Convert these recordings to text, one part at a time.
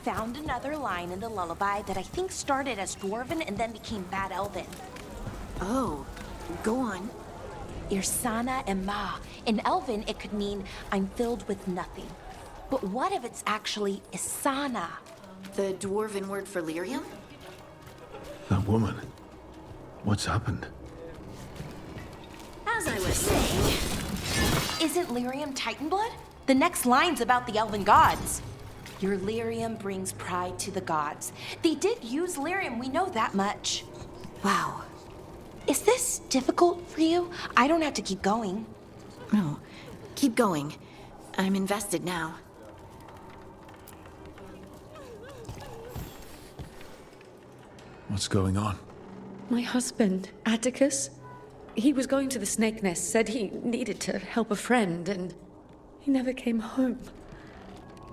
found another line in the lullaby that I think started as Dwarven and then became Bad Elven. Oh, go on. Irsana and Ma. In Elven, it could mean I'm filled with nothing. But what if it's actually Isana? The Dwarven word for lyrium? That woman. What's happened? As I was saying... Isn't lyrium Titan blood? The next line's about the elven gods. Your lyrium brings pride to the gods. They did use lyrium, we know that much. Wow. Is this difficult for you? I don't have to keep going. No, keep going. I'm invested now. What's going on? My husband, Atticus, he was going to the snake nest, said he needed to help a friend, and he never came home.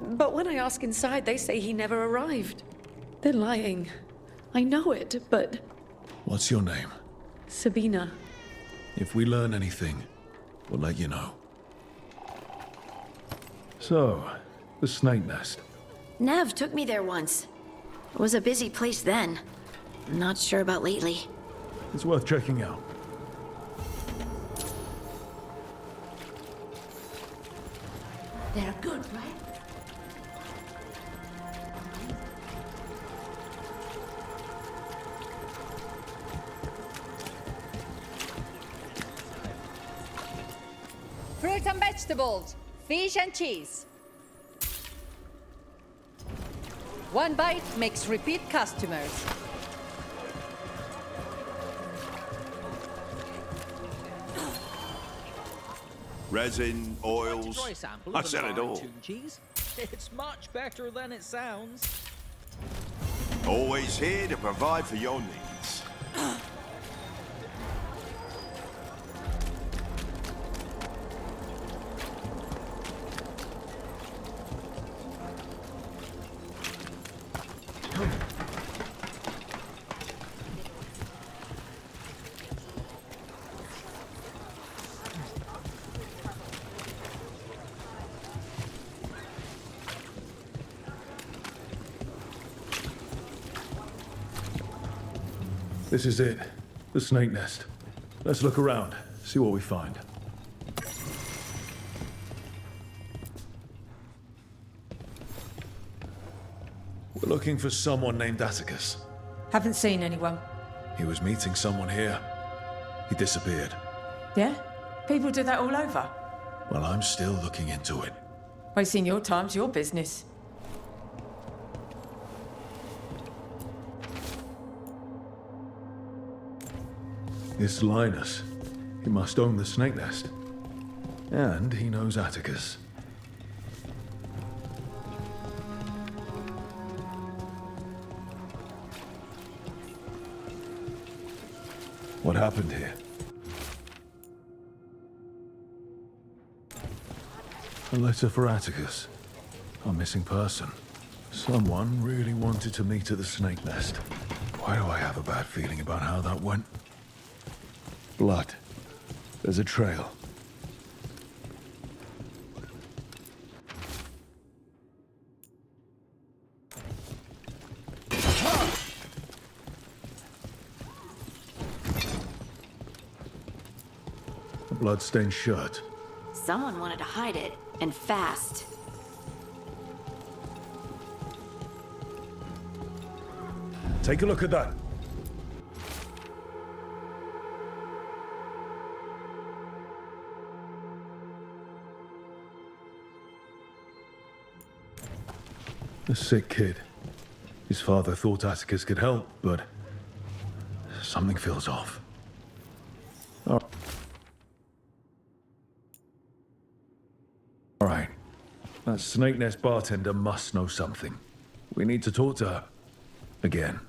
But when I ask inside, they say he never arrived. They're lying. I know it, but... What's your name? Sabina. If we learn anything, we'll let you know. So, the snake nest. Nev took me there once. It was a busy place then. Not sure about lately. It's worth checking out. They're good, right? Fruit and vegetables, fish and cheese. One bite makes repeat customers. Resin, oils, I said it all. Cheese. It's much better than it sounds. Always here to provide for your needs. This is it. The snake nest. Let's look around, see what we find. We're looking for someone named Atticus. Haven't seen anyone. He was meeting someone here. He disappeared. Yeah? People do that all over. Well, I'm still looking into it. Wasting your time's your business. It's Linus. He must own the snake nest. And he knows Atticus. What happened here? A letter for Atticus. A missing person. Someone really wanted to meet at the snake nest. Why do I have a bad feeling about how that went? Blood. There's a trail. A blood-stained shirt. Someone wanted to hide it, and fast. Take a look at that. A sick kid. His father thought Atticus could help, but something feels off. All right. That snake nest bartender must know something. We need to talk to her. Again.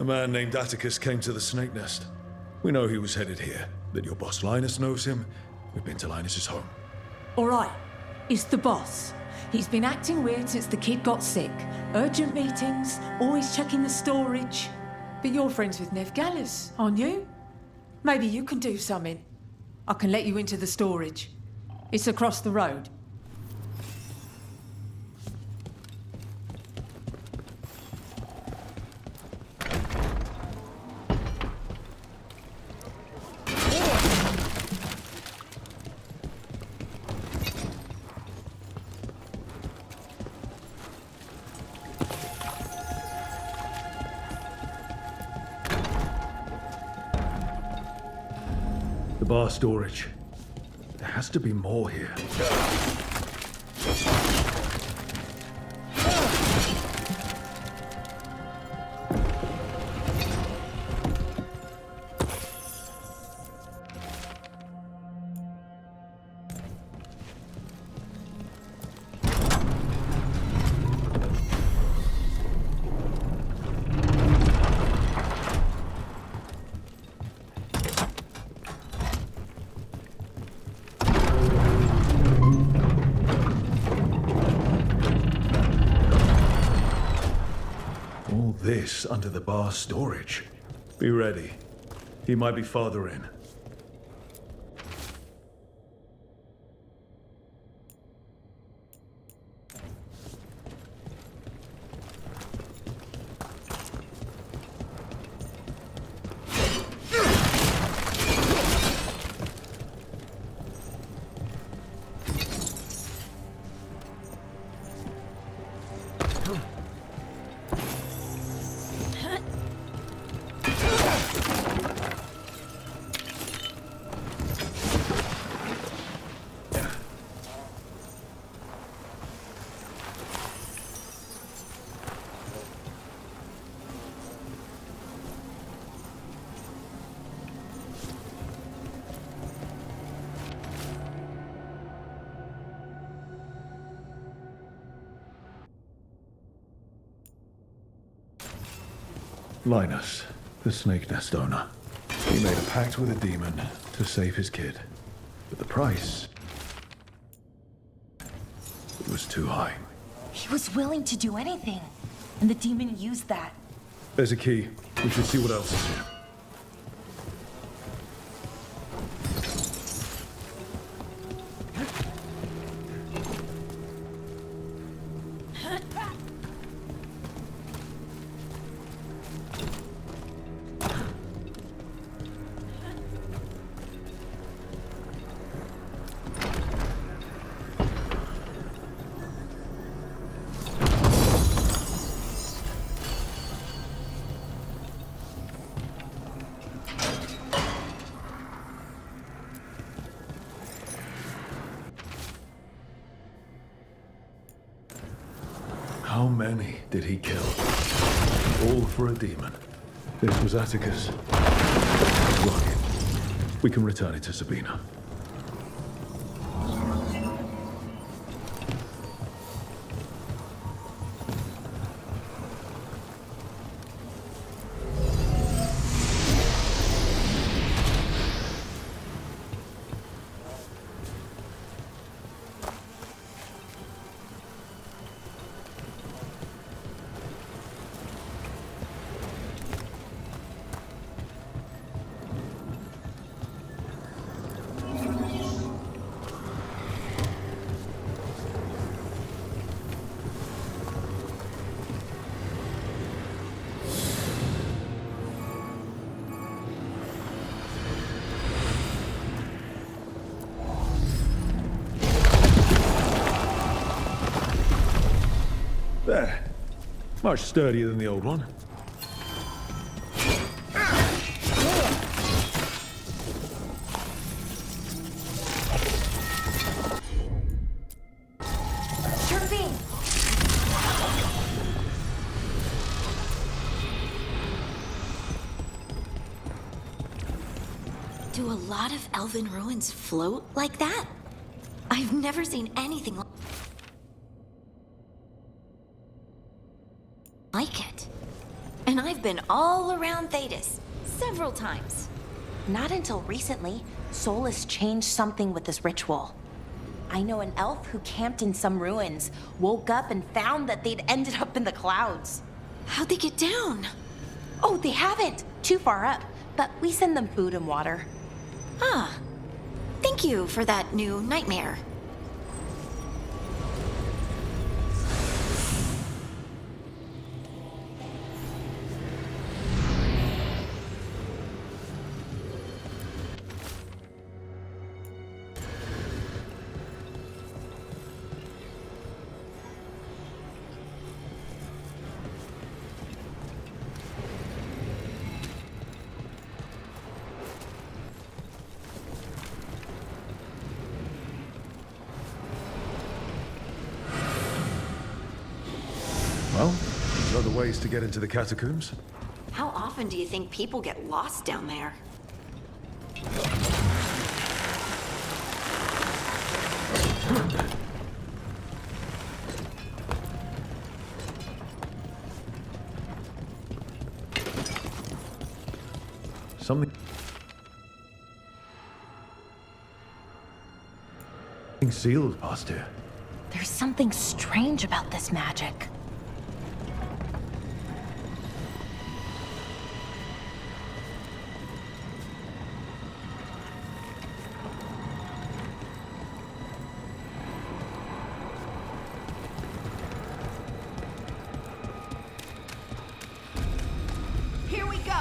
A man named Atticus came to the Snake Nest. We know he was headed here, that your boss Linus knows him. We've been to Linus's home. All right, it's the boss. He's been acting weird since the kid got sick. Urgent meetings, always checking the storage. But you're friends with Nev Gallus, aren't you? Maybe you can do something. I can let you into the storage. It's across the road. The bar storage. There has to be more here. All this under the bar storage. Be ready. He might be farther in. Linus, the Snake Nest owner. He made a pact with a demon to save his kid. But the price... it was too high. He was willing to do anything, and the demon used that. There's a key. We should see what else is here. How many did he kill? All for a demon. This was Atticus. Look, we can return it to Sabina. There. Much sturdier than the old one. Sure thing. Do a lot of elven ruins float like that? I've never seen anything like it. And I've been all around Thetis several times. Not until recently, Solus changed something with this ritual. I know an elf who camped in some ruins, woke up and found that they'd ended up in the clouds. How'd they get down? Oh, they haven't! Too far up, but we send them food and water. Ah, thank you for that new nightmare. Well, there's other ways to get into the catacombs. How often do you think people get lost down there? Something sealed past here. There's something strange about this magic. Here we go!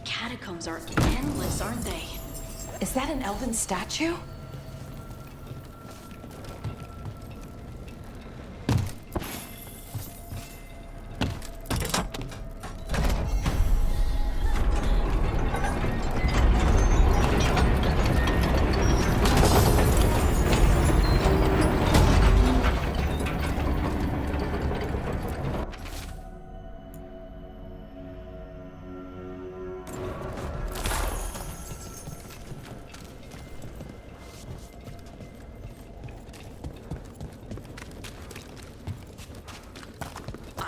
Catacombs are endless, aren't they? Is that an elven statue?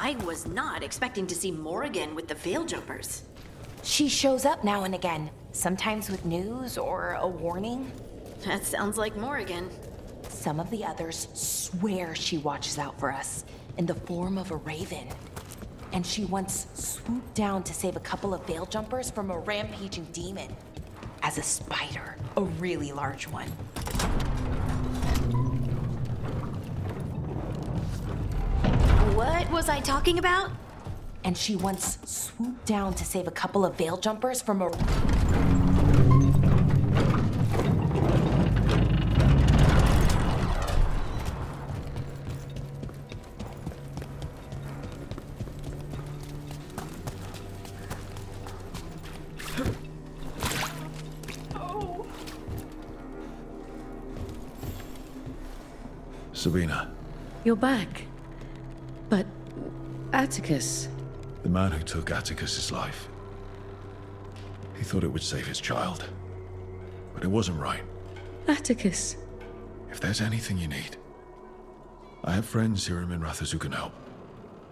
I was not expecting to see Morrigan with the Veil Jumpers. She shows up now and again, sometimes with news or a warning. That sounds like Morrigan. Some of the others swear she watches out for us in the form of a raven. And she once swooped down to save a couple of Veil Jumpers from a rampaging demon. As a spider, a really large one. What was I talking about? And she once swooped down to save a couple of Veil Jumpers from a... Sabina, You're back. But Atticus... The man who took Atticus's life. He thought it would save his child. But it wasn't right. Atticus. If there's anything you need, I have friends here in Minrathous who can help.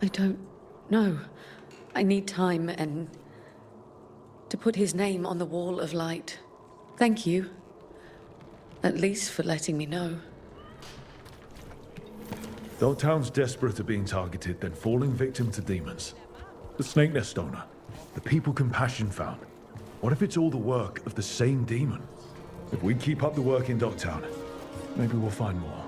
I don't know. I need time and... to put his name on the wall of light. Thank you. At least for letting me know. Though town's desperate at being targeted, then falling victim to demons. The Snake Nest owner. The people compassion found. What if it's all the work of the same demon? If we keep up the work in Dogtown, maybe we'll find more.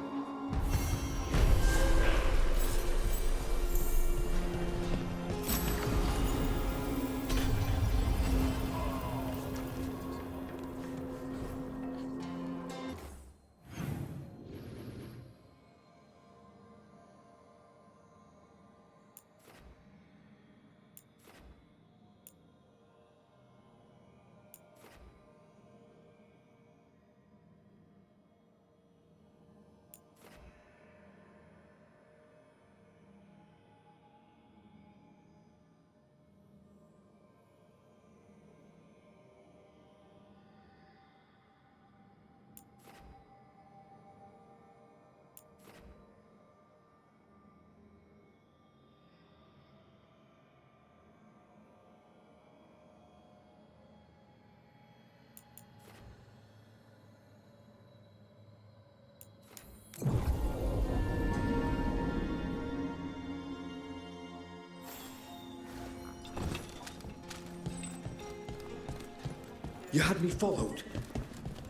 You had me followed.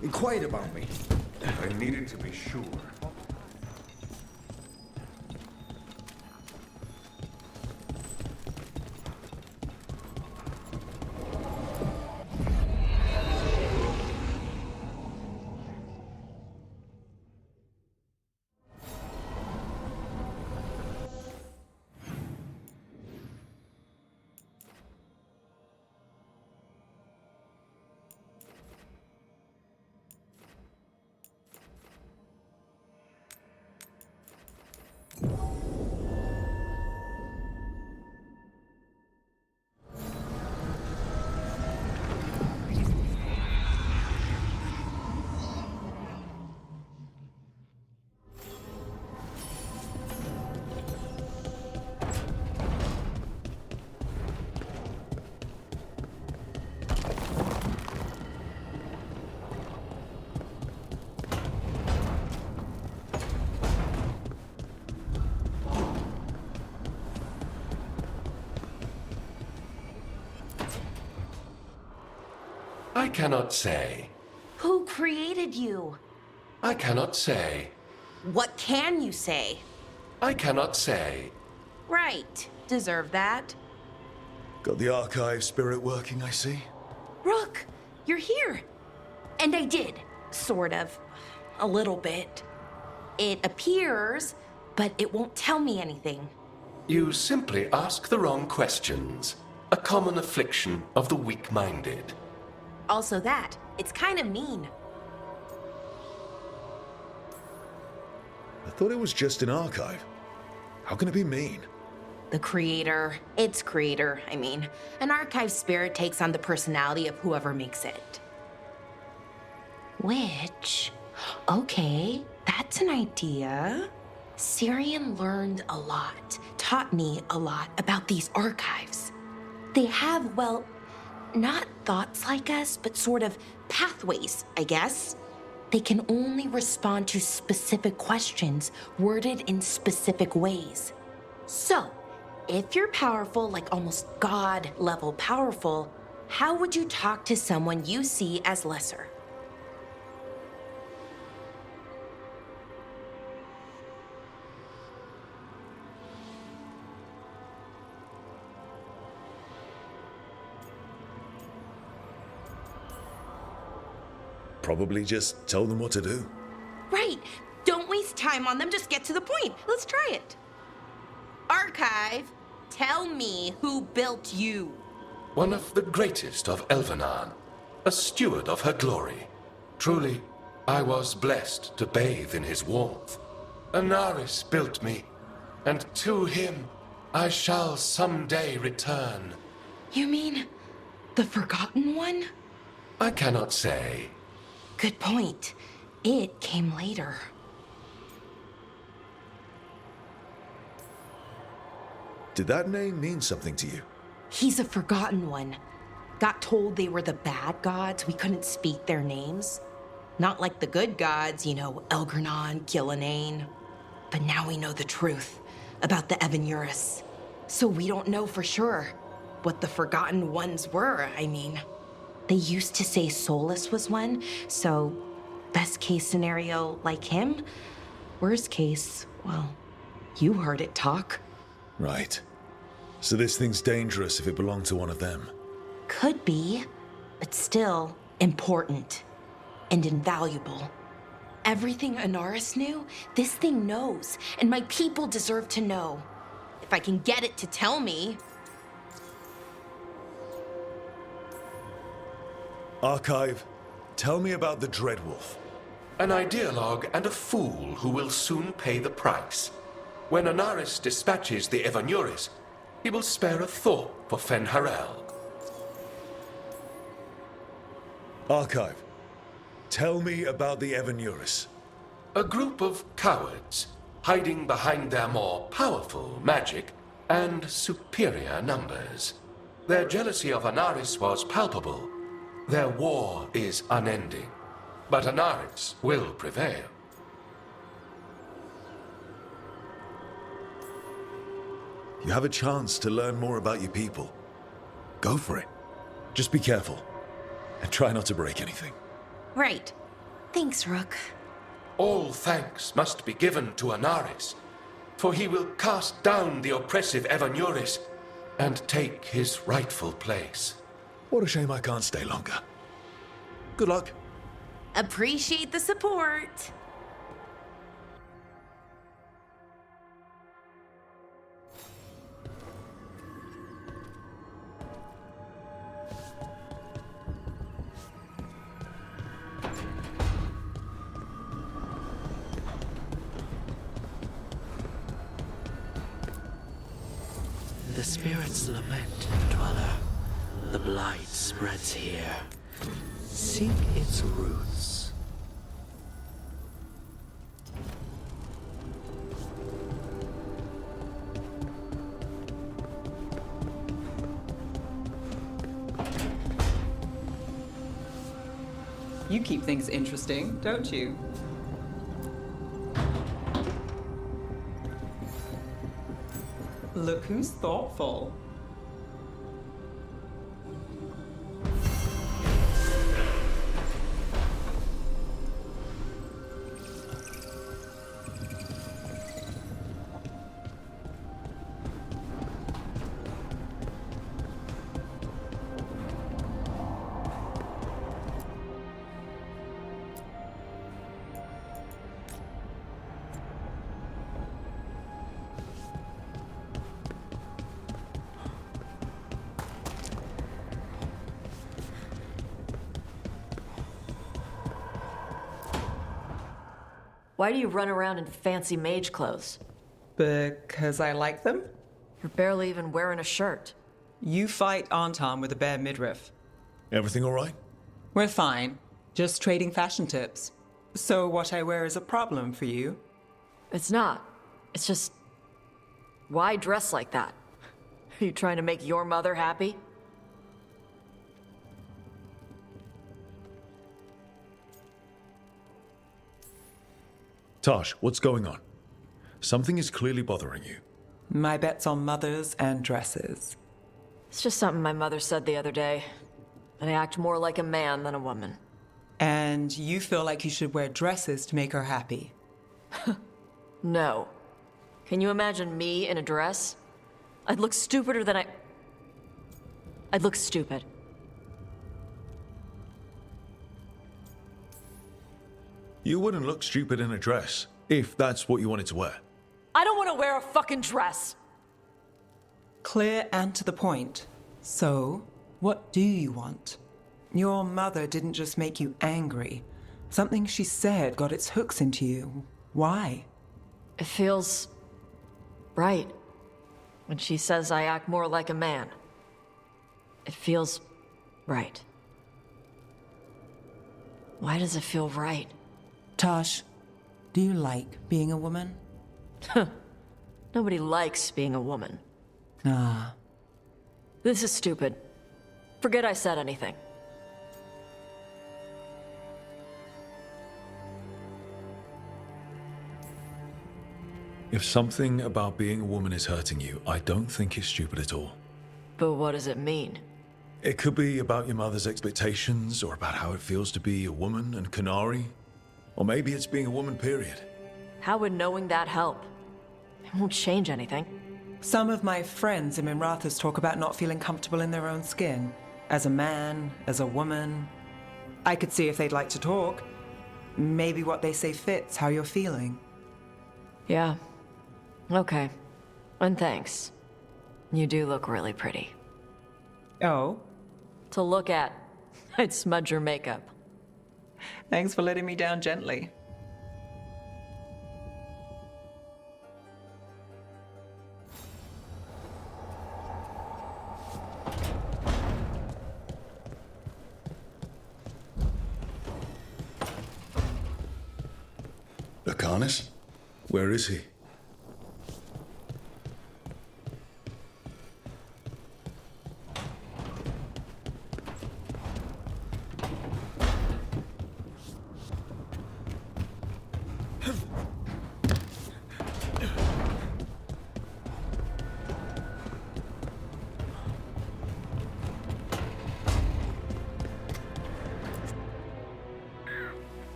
Inquired about me. I needed to be sure. I cannot say. Who created you? I cannot say. What can you say? I cannot say. Right. Deserve that. Got the archive spirit working, I see. Rook, you're here. And I did. Sort of. A little bit. It appears, but it won't tell me anything. You simply ask the wrong questions. A common affliction of the weak-minded. Also that. It's kind of mean. I thought it was just an archive. How can it be mean? The creator, its creator, I mean. An archive spirit takes on the personality of whoever makes it. Which, okay, that's an idea. Syrian learned a lot, taught me a lot about these archives. They have, well, not thoughts like us, but sort of pathways, I guess. They can only respond to specific questions worded in specific ways. So, if you're powerful, like almost God-level powerful, how would you talk to someone you see as lesser? Probably just tell them what to do. Right. Don't waste time on them, just get to the point. Let's try it. Archive, tell me who built you. One of the greatest of Elvenan, a steward of her glory. Truly, I was blessed to bathe in his warmth. Anaris built me, and to him I shall someday return. You mean the Forgotten One? I cannot say. Good point. It came later. Did that name mean something to you? He's a Forgotten One. Got told they were the bad gods. We couldn't speak their names. Not like the good gods, you know, Elgernon, Gillenane. But now we know the truth about the Evanuris. So we don't know for sure what the Forgotten Ones were, I mean. They used to say Solus was one, so best case scenario like him. Worst case, well, you heard it talk. Right. So this thing's dangerous if it belonged to one of them. Could be, but still important and invaluable. Everything Anaris knew, this thing knows, and my people deserve to know. If I can get it to tell me. Archive, tell me about the Dreadwolf. An ideologue and a fool who will soon pay the price. When Anaris dispatches the Evanuris, he will spare a thought for Fen'Harel. Archive, tell me about the Evanuris. A group of cowards, hiding behind their more powerful magic and superior numbers. Their jealousy of Anaris was palpable. Their war is unending. But Anaris will prevail. You have a chance to learn more about your people. Go for it. Just be careful. And try not to break anything. Right. Thanks, Rook. All thanks must be given to Anaris, for he will cast down the oppressive Evanuris and take his rightful place. What a shame I can't stay longer. Good luck. Appreciate the support. The spirits lament, dweller. The blight spreads here. Seek its roots. You keep things interesting, don't you? Look who's thoughtful. Why do you run around in fancy mage clothes? Because I like them? You're barely even wearing a shirt. You fight Anton with a bare midriff. Everything all right? We're fine. Just trading fashion tips. So what I wear is a problem for you? It's not. It's just... why dress like that? Are you trying to make your mother happy? Tosh, what's going on? Something is clearly bothering you. My bet's on mothers and dresses. It's just something my mother said the other day. That I act more like a man than a woman. And you feel like you should wear dresses to make her happy? No. Can you imagine me in a dress? I'd look stupider than I'd look stupid. You wouldn't look stupid in a dress, if that's what you wanted to wear. I don't want to wear a fucking dress! Clear and to the point. So, what do you want? Your mother didn't just make you angry. Something she said got its hooks into you. Why? It feels right when she says I act more like a man. It feels right. Why does it feel right? Tosh, do you like being a woman? Nobody likes being a woman. Ah. This is stupid. Forget I said anything. If something about being a woman is hurting you, I don't think it's stupid at all. But what does it mean? It could be about your mother's expectations, or about how it feels to be a woman and Canary. Or maybe it's being a woman, period. How would knowing that help? It won't change anything. Some of my friends in Minrathous talk about not feeling comfortable in their own skin. As a man, as a woman. I could see if they'd like to talk. Maybe what they say fits how you're feeling. Yeah. Okay. And thanks. You do look really pretty. Oh? To look at. I'd smudge your makeup. Thanks for letting me down gently. Lacanis? Where is he?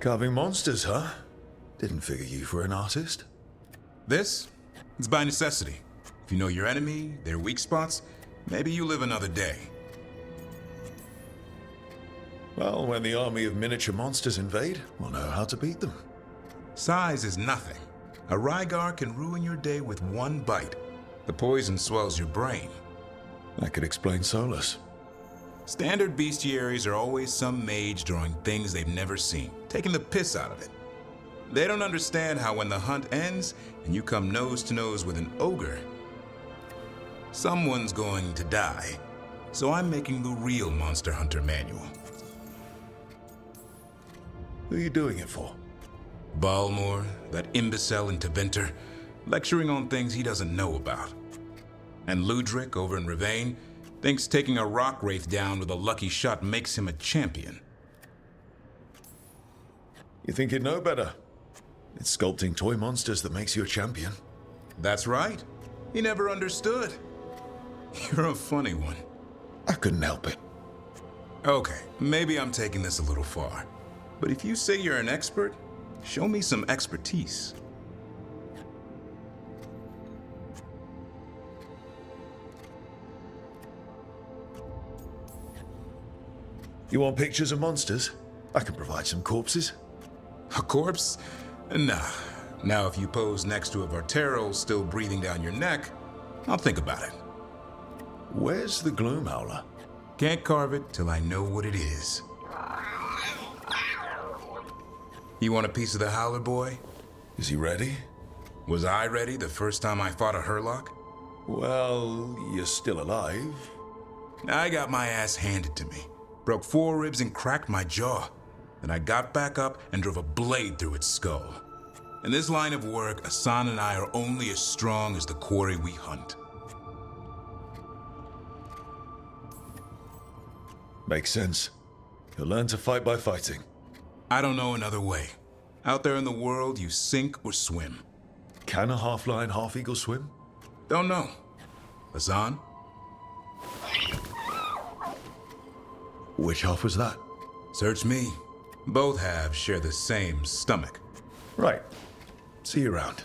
Carving monsters, huh? Didn't figure you for an artist. This? It's by necessity. If you know your enemy, their weak spots, maybe you live another day. Well, when the army of miniature monsters invade, we'll know how to beat them. Size is nothing. A Rygar can ruin your day with one bite. The poison swells your brain. That could explain Solus. Standard bestiaries are always some mage drawing things they've never seen, taking the piss out of it. They don't understand how when the hunt ends and you come nose to nose with an ogre, someone's going to die. So I'm making the real Monster Hunter manual. Who are you doing it for? Balmor, that imbecile in Tevinter, lecturing on things he doesn't know about. And Ludric over in Rivain thinks taking a rock wraith down with a lucky shot makes him a champion. You think you'd know better? It's sculpting toy monsters that makes you a champion. That's right. He never understood. You're a funny one. I couldn't help it. Okay, maybe I'm taking this a little far. But if you say you're an expert, show me some expertise. You want pictures of monsters? I can provide some corpses. A corpse? Nah. Now if you pose next to a Vartero still breathing down your neck, I'll think about it. Where's the Gloom Howler? Can't carve it till I know what it is. You want a piece of the Howler boy? Is he ready? Was I ready the first time I fought a Hurlock? Well, you're still alive. I got my ass handed to me. Broke 4 ribs and cracked my jaw. Then I got back up and drove a blade through its skull. In this line of work, Asan and I are only as strong as the quarry we hunt. Makes sense. You'll learn to fight by fighting. I don't know another way. Out there in the world, you sink or swim. Can a half-lion, half-eagle swim? Don't know. Asan? Which half was that? Search me. Both halves share the same stomach. Right. See you around.